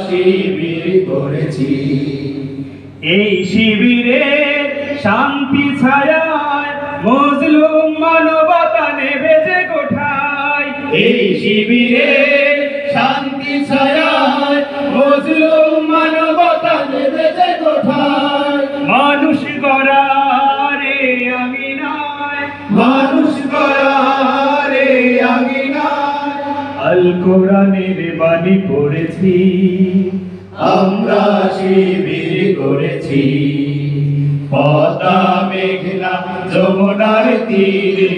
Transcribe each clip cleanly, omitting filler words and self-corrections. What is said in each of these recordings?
শিবির করেছি। এই শিবিরে শান্তি ছায়ায় মজলুম মানবতা নেবে যে কোঠায়। এই শিবিরে শান্তি ছায়ায় মজলুম মানবতা নেবে যে কোঠায়। মানুষ গড়ারে আঙিনায়, মানুষ গড়ারে আঙিনায় আল কোরআনের বাণী পড়েছি। আমরা শিবির করেছি। পদ্মা মেঘনা যমুনার তীরে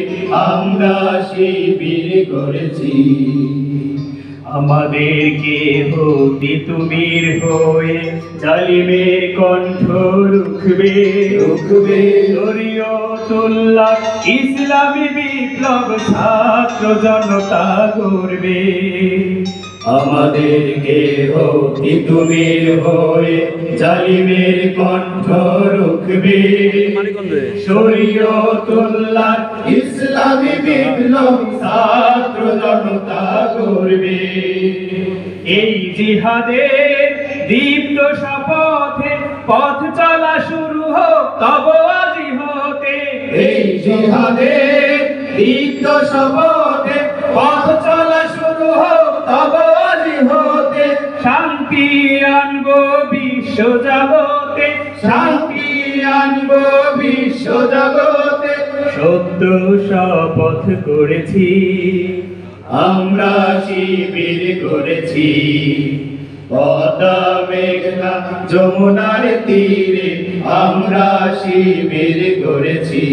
আমরা শিবির করেছি। আমাদেরকে হতে তুমির হয়ে জালিমের কণ্ঠ রুখবে, রুখবে শরীয়তুল্লাহ ইসলামী বিপ্লব ছাত্র জনতা গড়বে। আমাদেরকে হতে তুমির হয়ে জালিমের কণ্ঠ রুখবে, শরীয়তুল্লাহ ইসলামী বিপ্লব ছাত্র জনতা করবে। এই জিহাদের দীপ্ত শপথে পথ চলা শুরু হোক তব আজি হতে। এই জিহাদের দীপ্ত শপথে পথ চলা শুরু হোক তব আজি হতে। শান্তি আনবো বিশ্ব জগতে, শান্তি আনবো বিশ্ব জগতে। সত্য শপথ করেছি। আমরা শিবির করেছি। পদ্মা মেঘনা যমুনার তীরে আমরা শিবির করেছি।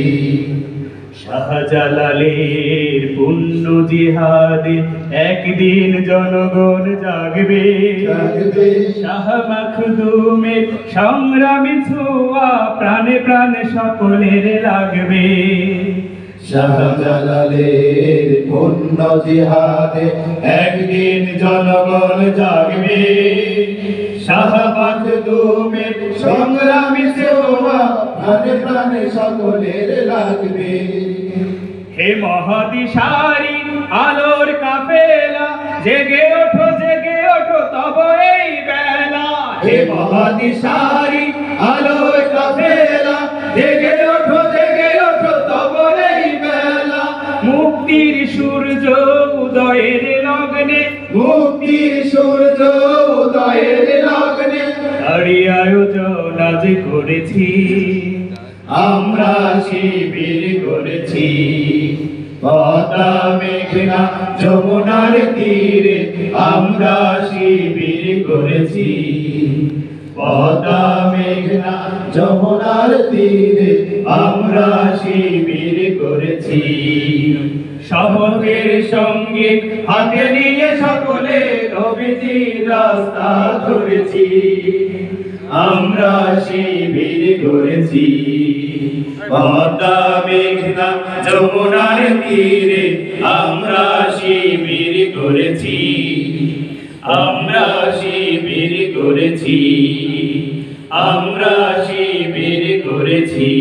শাহজালালের পুণ্য জিহাদে একদিন জনগণ জাগবে। শাহ মাখদুমের সংগ্রামী ছোঁয়া প্রাণে প্রাণে সকলের লাগবে। শাহজালালের পুণ্য জিহাদে একদিন জনগণ জাগবে। শাহ মাখদুমের সংগ্রামী ছোঁয়া প্রাণে প্রাণে সকলের লাগবে। হে মহাদিশারি আলোর কাফেলা জেগে ওঠো তব এই বেলা। হে মহাদিশারি আলোর কাফেলা জেগে ওঠো তব এই বেলা। মুক্তির সূর্য উদয়ের লগ্নে, মুক্তির সূর্য উদয়ের লগ্নে তারই আয়োজন আজ করেছি। আমরা শিবির করেছি। পদ্মা মেঘনা যমুনার তীরে আমরা শিবির করেছি। পদ্মা মেঘনা যমুনার তীরে আমরা শিবির করেছি। শপথের সঙ্গে হাতে নিয়ে সকলে নবীজির রাস্তা ধরেছি। আমরা শিবির করেছি। পদ্মা মেঘনা যমুনার তীরে আমরা শিবির করেছি। আমরা শিবির করেছি। আমরা শিবির করেছি।